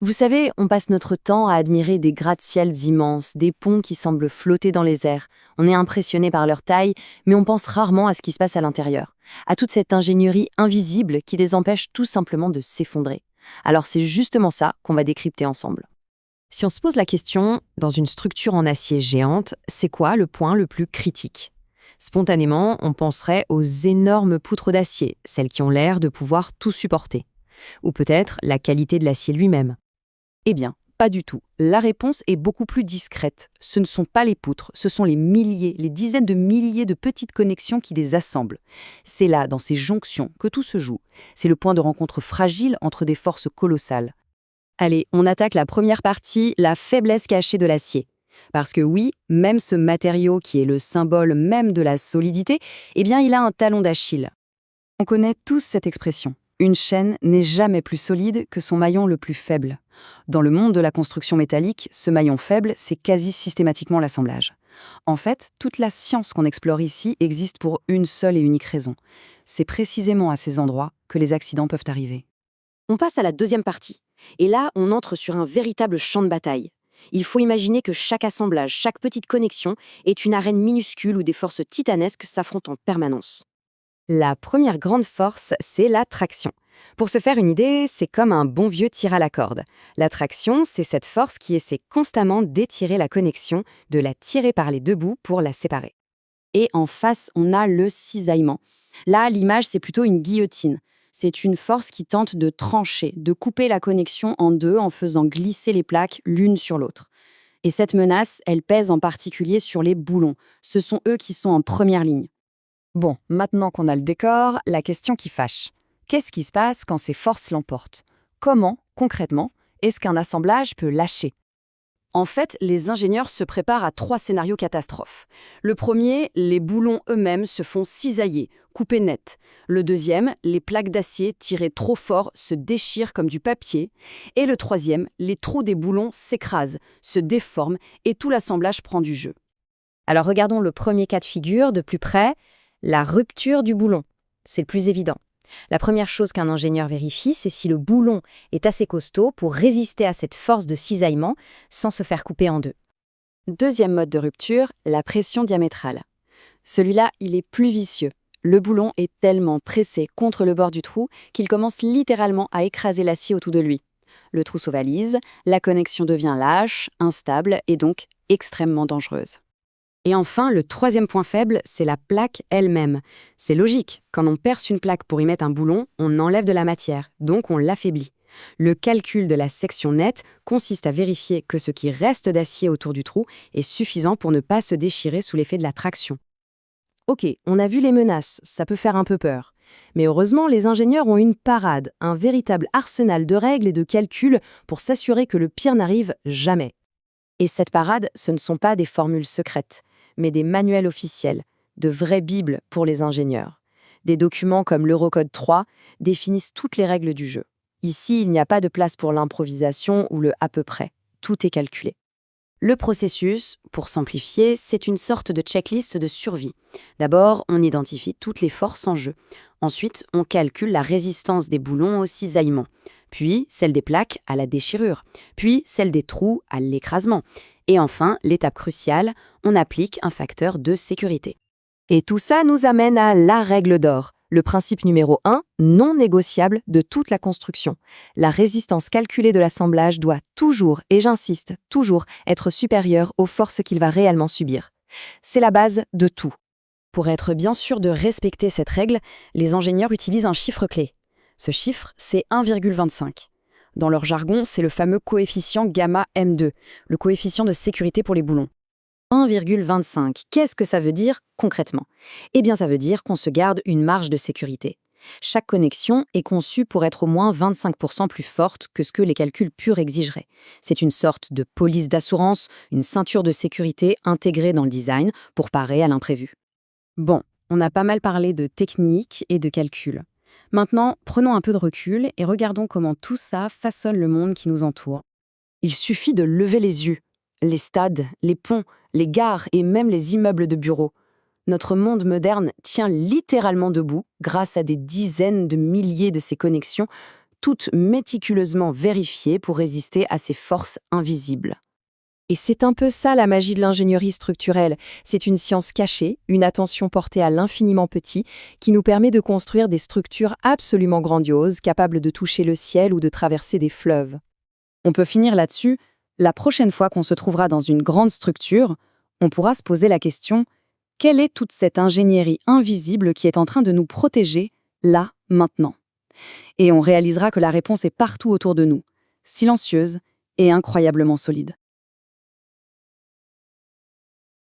Vous savez, on passe notre temps à admirer des gratte-ciels immenses, des ponts qui semblent flotter dans les airs. On est impressionné par leur taille, mais on pense rarement à ce qui se passe à l'intérieur, à toute cette ingénierie invisible qui les empêche tout simplement de s'effondrer. Alors c'est justement ça qu'on va décrypter ensemble. Si on se pose la question, dans une structure en acier géante, c'est quoi le point le plus critique? Spontanément, on penserait aux énormes poutres d'acier, celles qui ont l'air de pouvoir tout supporter. Ou peut-être la qualité de l'acier lui-même. Eh bien, pas du tout. La réponse est beaucoup plus discrète. Ce ne sont pas les poutres, ce sont les milliers, les dizaines de milliers de petites connexions qui les assemblent. C'est là, dans ces jonctions, que tout se joue. C'est le point de rencontre fragile entre des forces colossales. Allez, on attaque la première partie, la faiblesse cachée de l'acier. Parce que oui, même ce matériau qui est le symbole même de la solidité, eh bien il a un talon d'Achille. On connaît tous cette expression. Une chaîne n'est jamais plus solide que son maillon le plus faible. Dans le monde de la construction métallique, ce maillon faible, c'est quasi systématiquement l'assemblage. En fait, toute la science qu'on explore ici existe pour une seule et unique raison. C'est précisément à ces endroits que les accidents peuvent arriver. On passe à la deuxième partie. Et là, on entre sur un véritable champ de bataille. Il faut imaginer que chaque assemblage, chaque petite connexion est une arène minuscule où des forces titanesques s'affrontent en permanence. La première grande force, c'est la traction. Pour se faire une idée, c'est comme un bon vieux tir à la corde. La traction, c'est cette force qui essaie constamment d'étirer la connexion, de la tirer par les deux bouts pour la séparer. Et en face, on a le cisaillement. Là, l'image, c'est plutôt une guillotine. C'est une force qui tente de trancher, de couper la connexion en deux en faisant glisser les plaques l'une sur l'autre. Et cette menace, elle pèse en particulier sur les boulons. Ce sont eux qui sont en première ligne. Bon, maintenant qu'on a le décor, la question qui fâche. Qu'est-ce qui se passe quand ces forces l'emportent? Comment, concrètement, est-ce qu'un assemblage peut lâcher? En fait, les ingénieurs se préparent à 3 scénarios catastrophes. Le premier, les boulons eux-mêmes se font cisailler, couper net. Le deuxième, les plaques d'acier tirées trop fort se déchirent comme du papier. Et le troisième, les trous des boulons s'écrasent, se déforment et tout l'assemblage prend du jeu. Alors regardons le premier cas de figure de plus près. La rupture du boulon, c'est le plus évident. La première chose qu'un ingénieur vérifie, c'est si le boulon est assez costaud pour résister à cette force de cisaillement sans se faire couper en deux. Deuxième mode de rupture, la pression diamétrale. Celui-là, il est plus vicieux. Le boulon est tellement pressé contre le bord du trou qu'il commence littéralement à écraser l'acier autour de lui. Le trou s'ovalise, la connexion devient lâche, instable et donc extrêmement dangereuse. Et enfin, le troisième point faible, c'est la plaque elle-même. C'est logique, quand on perce une plaque pour y mettre un boulon, on enlève de la matière, donc on l'affaiblit. Le calcul de la section nette consiste à vérifier que ce qui reste d'acier autour du trou est suffisant pour ne pas se déchirer sous l'effet de la traction. Ok, on a vu les menaces, ça peut faire un peu peur. Mais heureusement, les ingénieurs ont une parade, un véritable arsenal de règles et de calculs pour s'assurer que le pire n'arrive jamais. Et cette parade, ce ne sont pas des formules secrètes, mais des manuels officiels, de vraies bibles pour les ingénieurs. Des documents comme l'Eurocode 3 définissent toutes les règles du jeu. Ici, il n'y a pas de place pour l'improvisation ou le à peu près. Tout est calculé. Le processus, pour simplifier, c'est une sorte de checklist de survie. D'abord, on identifie toutes les forces en jeu. Ensuite, on calcule la résistance des boulons au cisaillement. Puis, celle des plaques à la déchirure. Puis, celle des trous à l'écrasement. Et enfin, l'étape cruciale, on applique un facteur de sécurité. Et tout ça nous amène à la règle d'or, le principe numéro 1, non négociable de toute la construction. La résistance calculée de l'assemblage doit toujours, et j'insiste, toujours être supérieure aux forces qu'il va réellement subir. C'est la base de tout. Pour être bien sûr de respecter cette règle, les ingénieurs utilisent un chiffre clé. Ce chiffre, c'est 1,25. Dans leur jargon, c'est le fameux coefficient gamma M2, le coefficient de sécurité pour les boulons. 1,25, qu'est-ce que ça veut dire concrètement? Eh bien, ça veut dire qu'on se garde une marge de sécurité. Chaque connexion est conçue pour être au moins 25% plus forte que ce que les calculs purs exigeraient. C'est une sorte de police d'assurance, une ceinture de sécurité intégrée dans le design pour parer à l'imprévu. Bon, on a pas mal parlé de technique et de calcul. Maintenant, prenons un peu de recul et regardons comment tout ça façonne le monde qui nous entoure. Il suffit de lever les yeux. Les stades, les ponts, les gares et même les immeubles de bureaux. Notre monde moderne tient littéralement debout grâce à des dizaines de milliers de ces connexions, toutes méticuleusement vérifiées pour résister à ces forces invisibles. Et c'est un peu ça la magie de l'ingénierie structurelle. C'est une science cachée, une attention portée à l'infiniment petit, qui nous permet de construire des structures absolument grandioses, capables de toucher le ciel ou de traverser des fleuves. On peut finir là-dessus. La prochaine fois qu'on se trouvera dans une grande structure, on pourra se poser la question: quelle est toute cette ingénierie invisible qui est en train de nous protéger, là, maintenant? Et on réalisera que la réponse est partout autour de nous, silencieuse et incroyablement solide.